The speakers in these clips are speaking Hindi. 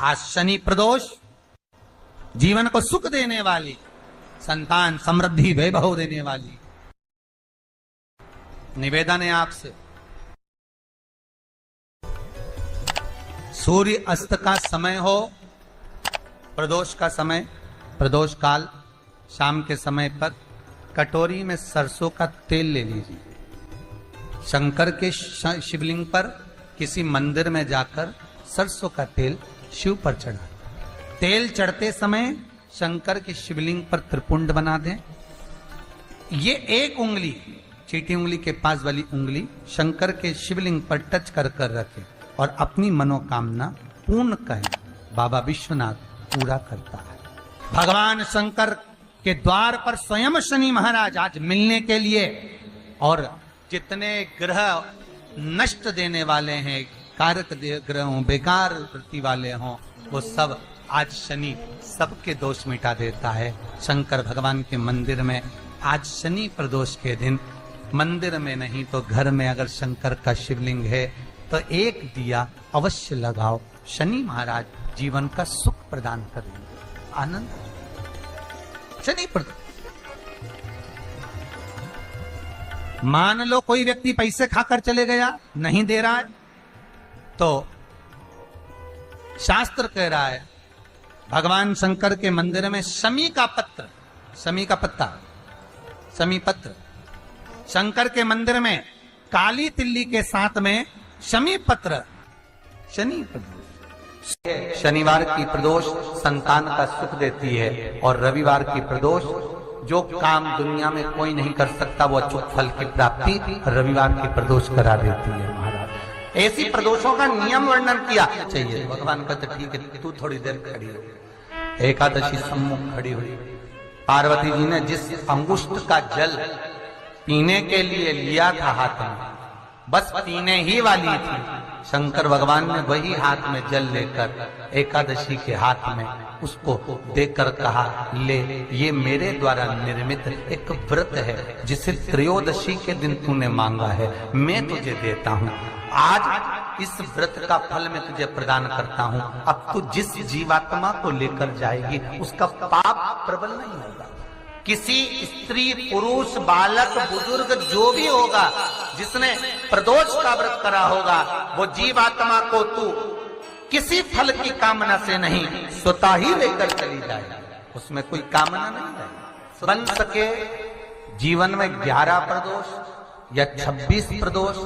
आज शनि प्रदोष जीवन को सुख देने वाली, संतान समृद्धि वैभव देने वाली। निवेदन है आपसे, सूर्य अस्त का समय हो, प्रदोष का समय, प्रदोष काल, शाम के समय पर कटोरी में सरसों का तेल ले लीजिए। शंकर के शिवलिंग पर किसी मंदिर में जाकर सरसों का तेल शिव पर चढ़ा। तेल चढ़ते समय शंकर के शिवलिंग पर त्रिपुंड बना दें। ये एक उंगली, चीटी उंगली के पास वाली उंगली शंकर के शिवलिंग पर टच कर कर रखें और अपनी मनोकामना पूर्ण करें। बाबा विश्वनाथ पूरा करता है। भगवान शंकर के द्वार पर स्वयं शनि महाराज आज मिलने के लिए, और जितने ग्रह नष्ट देने वाले हैं, कारक ग्रह हों, बेकार वृत्ति वाले हों, वो सब आज शनि सबके दोष मिटा देता है। शंकर भगवान के मंदिर में आज शनि प्रदोष के दिन, मंदिर में नहीं तो घर में अगर शंकर का शिवलिंग है तो एक दिया अवश्य लगाओ। शनि महाराज जीवन का सुख प्रदान करेंगे, आनंद। शनि प्रदोष, मान लो कोई व्यक्ति पैसे खाकर चले गया, नहीं दे रहा है, तो शास्त्र कह रहा है भगवान शंकर के मंदिर में शमी का पत्र, शमी का पत्ता, शमी पत्र, शंकर के मंदिर में काली तिल्ली के साथ में शमी पत्र। शनि प्रदोष, शनिवार की प्रदोष संतान का सुख देती है, और रविवार की प्रदोष जो काम दुनिया में कोई नहीं कर सकता वो अचूक फल की प्राप्ति रविवार की प्रदोष करा देती है। महाराज ऐसी प्रदोषों का नियम वर्णन किया चाहिए। भगवान कहते ठीक है, तू थोड़ी देर खड़ी हो। एकादशी सम्मुख खड़ी हुई, पार्वती जी ने जिस अंगुष्ठ का जल पीने के लिए लिया था हाथ में, बस पीने ही वाली थी, शंकर भगवान ने वही हाथ में जल लेकर एकादशी के हाथ में उसको देकर कहा, ले, ये मेरे द्वारा निर्मित एक व्रत है जिसे त्रयोदशी के दिन तूने मांगा है, मैं तुझे देता हूँ। आज इस व्रत का फल मैं तुझे प्रदान करता हूँ। अब तू जिस जीवात्मा को लेकर जाएगी उसका पाप प्रबल नहीं होगा। किसी स्त्री, पुरुष, बालक, बुजुर्ग जो भी होगा जिसने प्रदोष का व्रत करा होगा, वो जीवात्मा को तू किसी फल की कामना से नहीं, स्वतः ही लेकर चली जाए। उसमें कोई कामना नहीं है। बन सके जीवन में 11 प्रदोष या 26 प्रदोष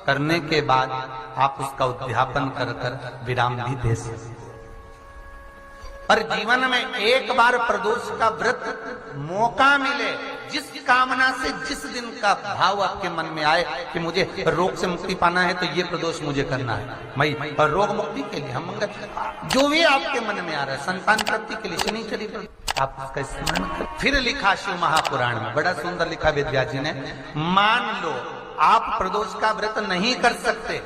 करने के बाद आप उसका उद्यापन कर कर विराम भी दे सकते। पर जीवन में एक बार प्रदोष का व्रत मौका मिले, जिस कामना से जिस दिन का भाव आपके मन में आए कि मुझे रोग से मुक्ति पाना है तो ये प्रदोष मुझे करना है, मैं रोग मुक्ति के लिए, हम जो भी आपके मन में आ रहा है, संतान प्राप्ति के लिए शनिचरी आप उसका स्मरण कर। फिर लिखा शिव महापुराण में, बड़ा सुंदर लिखा वेदव्यास जी ने, मान लो आप प्रदोष का व्रत नहीं कर सकते,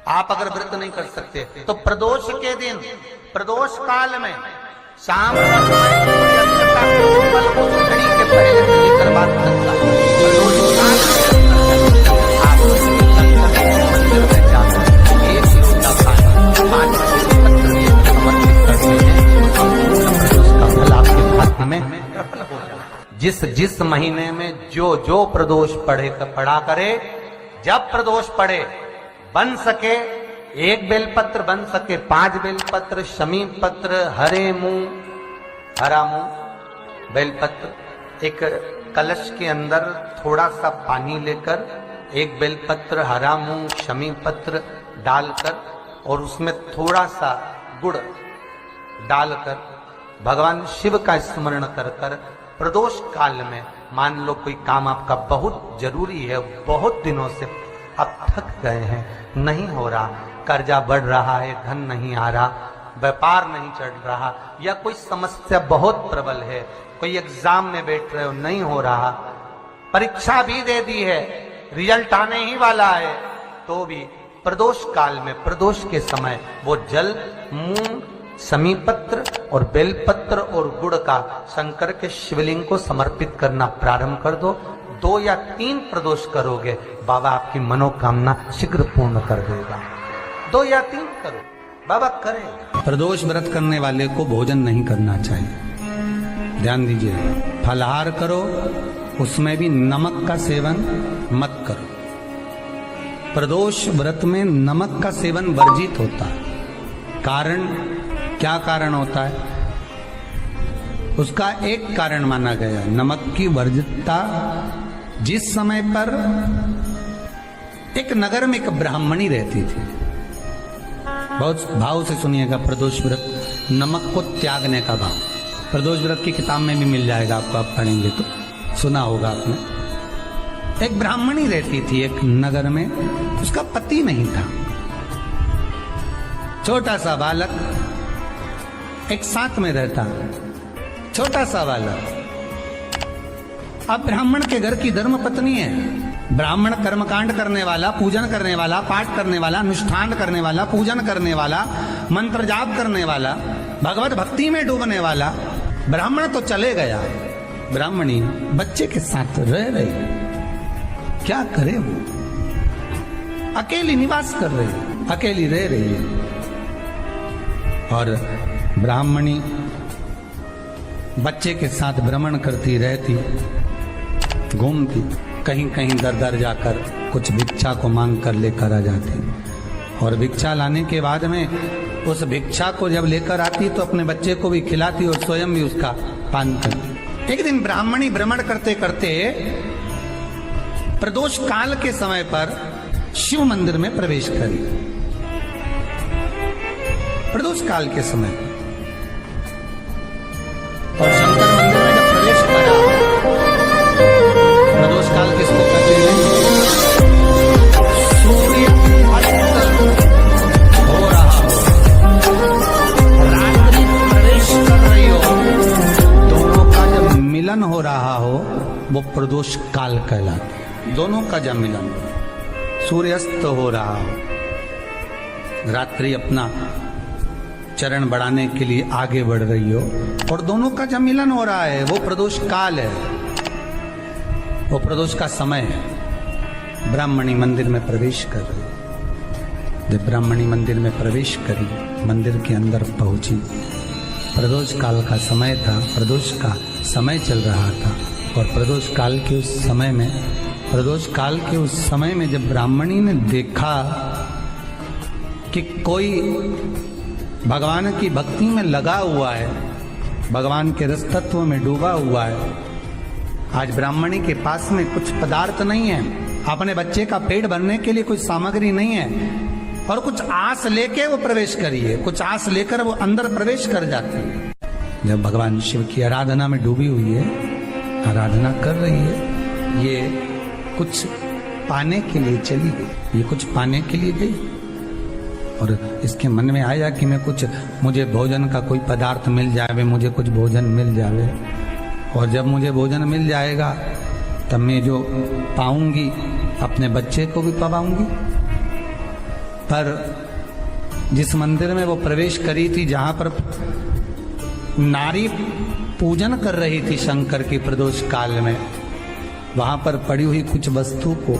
आप अगर व्रत नहीं कर सकते तो प्रदोष के दिन, प्रदोष काल में शाम के पहले लेकर बात करता जिस महीने में जो प्रदोष पड़ा करे, जब प्रदोष पड़े, बन सके 1 बेलपत्र, बन सके 5 बेलपत्र, शमी पत्र, हरे मूंग, हरा मूंग, बेलपत्र, एक कलश के अंदर थोड़ा सा पानी लेकर 1 बेलपत्र, हरा मूंग, शमी पत्र डालकर और उसमें थोड़ा सा गुड़ डालकर भगवान शिव का स्मरण कर कर प्रदोष काल में, मान लो कोई काम आपका बहुत जरूरी है, बहुत दिनों से अब थक गए हैं, नहीं हो रहा, कर्जा बढ़ रहा है, धन नहीं आ रहा, व्यापार नहीं चढ़ रहा, या कोई समस्या बहुत प्रबल है, कोई एग्जाम में बैठ रहे हो, नहीं हो रहा, परीक्षा भी दे दी है, रिजल्ट आने ही वाला है, तो भी प्रदोष काल में, प्रदोष के समय वो जल, मूंग, शमी पत्र और बेलपत्र और गुड़ का शंकर के शिवलिंग को समर्पित करना प्रारंभ कर दो। 2 या 3 प्रदोष करोगे, बाबा आपकी मनोकामना शीघ्र पूर्ण कर देगा। 2 या 3 करो। बाबा करेगा। प्रदोष व्रत करने वाले को भोजन नहीं करना चाहिए, ध्यान दीजिए। फलाहार करो, उसमें भी नमक का सेवन मत करो। प्रदोष व्रत में नमक का सेवन वर्जित होता है। कारण, क्या कारण होता है? उसका एक कारण माना गया, नमक की वर्जितता। जिस समय पर एक नगर में एक ब्राह्मणी रहती थी, बहुत भाव से सुनिएगा, प्रदोष व्रत, नमक को त्यागने का भाव। प्रदोष व्रत की किताब में भी मिल जाएगा आपको, आप पढ़ेंगे तो सुना होगा आपने। एक ब्राह्मणी रहती थी एक नगर में, उसका पति नहीं था। छोटा सा बालक एक साथ में रहता, छोटा सा बालक। अब ब्राह्मण के घर की धर्म पत्नी है। ब्राह्मण कर्मकांड करने वाला, पूजन करने वाला, पाठ करने वाला, अनुष्ठान करने वाला, पूजन करने वाला, मंत्र जाप करने वाला, भगवत भक्ति में डूबने वाला। ब्राह्मण तो चले गया, ब्राह्मणी बच्चे के साथ रह रही। क्या करे वो? अकेली निवास कर रही, अकेली रह रही है। और ब्राह्मणी बच्चे के साथ भ्रमण करती रहती, घूमती, कहीं कहीं दर दर जाकर कुछ भिक्षा को मांग कर लेकर आ जाती। और भिक्षा लाने के बाद में उस भिक्षा को जब लेकर आती तो अपने बच्चे को भी खिलाती और स्वयं भी उसका पान करती। एक दिन ब्राह्मणी भ्रमण करते करते प्रदोष काल के समय पर शिव मंदिर में प्रवेश करी। प्रदोष काल के समय और शंकर मंदिर में जब प्रवेश करा, प्रदोष काल किसको कहते हैं? सूर्य अस्त हो रहा हो, रात्रि प्रवेश कर रही हो, दोनों का जब मिलन हो रहा हो वो प्रदोष काल कहलाता है। दोनों का जब मिलन, सूर्यास्त हो रहा हो, रात्रि अपना चरण बढ़ाने के लिए आगे बढ़ रही हो और दोनों का जब मिलन हो रहा है, वो प्रदोष काल है, वो प्रदोष का समय है। ब्राह्मणी मंदिर में प्रवेश कर रही। जब ब्राह्मणी मंदिर में प्रवेश करी, मंदिर के अंदर पहुंची, प्रदोष काल का समय था, प्रदोष का समय चल रहा था। और प्रदोष काल के उस समय में, प्रदोष काल के उस समय में जब ब्राह्मणी ने देखा कि कोई भगवान की भक्ति में लगा हुआ है, भगवान के रस तत्व में डूबा हुआ है। आज ब्राह्मणी के पास में कुछ पदार्थ नहीं है, अपने बच्चे का पेट भरने के लिए कोई सामग्री नहीं है, और कुछ आस लेके वो प्रवेश करिए, कुछ आस लेकर वो अंदर प्रवेश कर जाती है। जब भगवान शिव की आराधना में डूबी हुई है, आराधना कर रही है, ये कुछ पाने के लिए चली गई, ये कुछ पाने के लिए गई और इसके मन में आया कि मैं कुछ, मुझे भोजन का कोई पदार्थ मिल जावे, मुझे कुछ भोजन मिल जावे, और जब मुझे भोजन मिल जाएगा तब मैं जो पाऊंगी अपने बच्चे को भी पाऊंगी। पर जिस मंदिर में वो प्रवेश करी थी, जहां पर नारी पूजन कर रही थी शंकर की प्रदोष काल में, वहां पर पड़ी हुई कुछ वस्तु को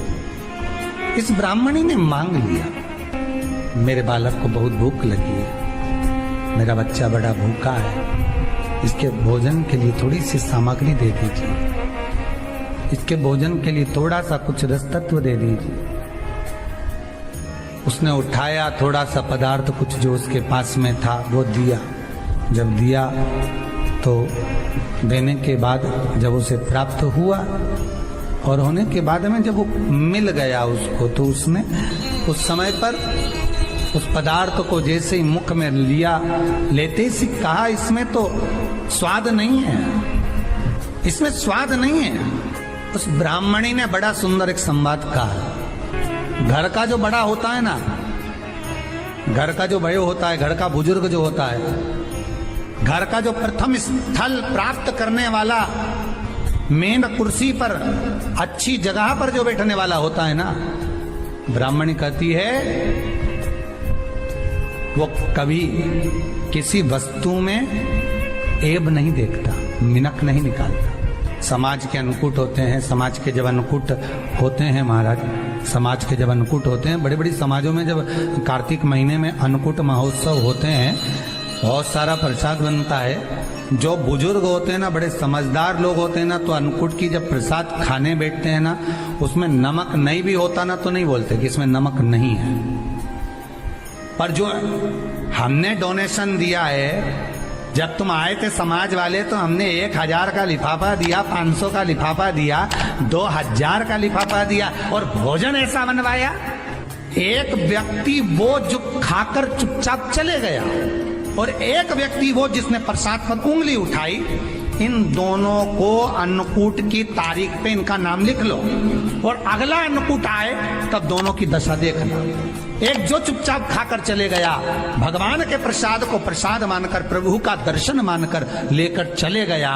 इस ब्राह्मणी ने मांग लिया। मेरे बालक को बहुत भूख लगी है, मेरा बच्चा बड़ा भूखा है, इसके भोजन के लिए थोड़ी सी सामग्री दे दीजिए, इसके भोजन के लिए थोड़ा सा कुछ रस तत्व दे दीजिए। उसने उठाया थोड़ा सा पदार्थ, कुछ जो उसके पास में था वो दिया। जब दिया तो देने के बाद जब उसे प्राप्त हुआ और होने के बाद में जब वो मिल गया उसको, तो उसने उस समय पर उस पदार्थ को जैसे ही मुख में लिया, लेते ही कहा, इसमें तो स्वाद नहीं है, इसमें स्वाद नहीं है। उस ब्राह्मणी ने बड़ा सुंदर एक संवाद कहा। घर का जो बड़ा होता है ना, घर का जो बड़े होता है, घर का बुजुर्ग जो होता है, घर का जो प्रथम स्थल प्राप्त करने वाला, मेन कुर्सी पर, अच्छी जगह पर जो बैठने वाला होता है ना, ब्राह्मणी कहती है वो कभी किसी वस्तु में ऐब नहीं देखता, मिनक नहीं निकालता। समाज के अनुकूट होते हैं, समाज के जब अनुकूट होते हैं महाराज, समाज के जब अन्नकूट होते हैं, बड़ी बड़ी समाजों में जब कार्तिक महीने में अन्नकूट महोत्सव होते हैं, बहुत सारा प्रसाद बनता है। जो बुजुर्ग होते हैं ना, बड़े समझदार लोग होते हैं ना, तो अन्नकूट की जब प्रसाद खाने बैठते हैं ना, उसमें नमक नहीं भी होता ना, तो नहीं बोलते कि इसमें नमक नहीं है। पर जो हमने डोनेशन दिया है, जब तुम आए थे समाज वाले, तो हमने 1000 का लिफाफा दिया, 500 का लिफाफा दिया, 2000 का लिफाफा दिया, और भोजन ऐसा बनवाया। एक व्यक्ति वो जो खाकर चुपचाप चले गया, और एक व्यक्ति वो जिसने प्रसाद पर उंगली उठाई। इन दोनों को अन्नकूट की तारीख पे इनका नाम लिख लो, और अगला अन्नकूट आए तब दोनों की दशा देखना। एक जो चुपचाप खाकर चले गया, भगवान के प्रसाद को प्रसाद मानकर, प्रभु का दर्शन मानकर लेकर चले गया,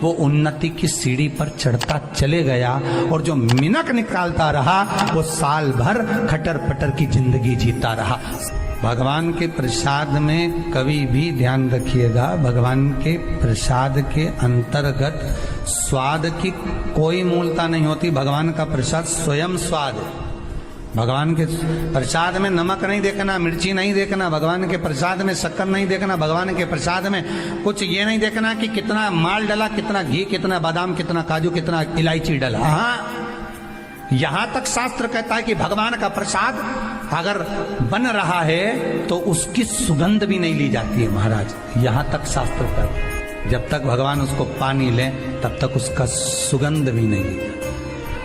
वो उन्नति की सीढ़ी पर चढ़ता चले गया, और जो मिनक निकालता रहा वो साल भर खटर पटर की जिंदगी जीता रहा। भगवान के प्रसाद में कभी भी ध्यान रखिएगा, भगवान के प्रसाद के अंतर्गत स्वाद की कोई मूलता नहीं होती। भगवान का प्रसाद स्वयं स्वाद है। भगवान के प्रसाद में नमक नहीं देखना, मिर्ची नहीं देखना, भगवान के प्रसाद में शक्कर नहीं देखना, भगवान के प्रसाद में कुछ ये नहीं देखना कि कितना माल डला, कितना घी, कितना बादाम, कितना काजू, कितना इलायची डला। हाँ, यहां तक शास्त्र कहता है कि भगवान का प्रसाद अगर बन रहा है तो उसकी सुगंध भी नहीं ली जाती है महाराज। यहां तक शास्त्र कहता, जब तक भगवान उसको पानी ले तब तक उसका सुगंध भी नहीं ली जाती।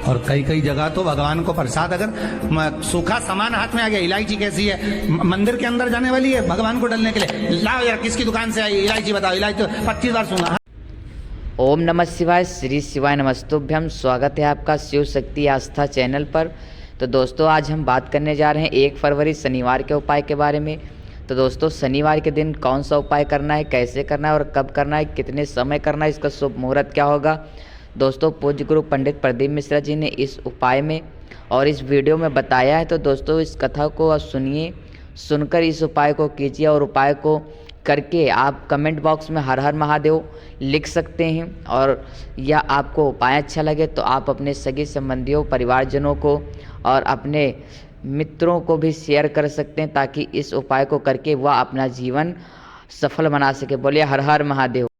और कई कई जगह तो भगवान को प्रसाद अगर सूखा सामान हाथ में आ गया, इलायची कैसी है, मंदिर के अंदर जाने वाली है भगवान को डालने के लिए, लाओ यार किसकी दुकान से आई इलायची बताओ, इलायची तो 25 बार सुना। ओम नमः शिवाय, श्री शिवाय नमस्तुभ्यम। स्वागत है आपका शिव शक्ति आस्था चैनल पर। तो दोस्तों, आज हम बात करने जा रहे हैं 1 फरवरी शनिवार के उपाय के बारे में। तो दोस्तों, शनिवार के दिन कौन सा उपाय करना है, कैसे करना है और कब करना है, कितने समय करना है, इसका शुभ मुहूर्त क्या होगा। दोस्तों, पूज्य गुरु पंडित प्रदीप मिश्रा जी ने इस उपाय में और इस वीडियो में बताया है। तो दोस्तों, इस कथा को सुनिए, सुनकर इस उपाय को कीजिए, और उपाय को करके आप कमेंट बॉक्स में हर हर महादेव लिख सकते हैं। और या आपको उपाय अच्छा लगे तो आप अपने सगे संबंधियों, परिवारजनों को और अपने मित्रों को भी शेयर कर सकते हैं, ताकि इस उपाय को करके वह अपना जीवन सफल बना सके। बोलिए हर हर महादेव।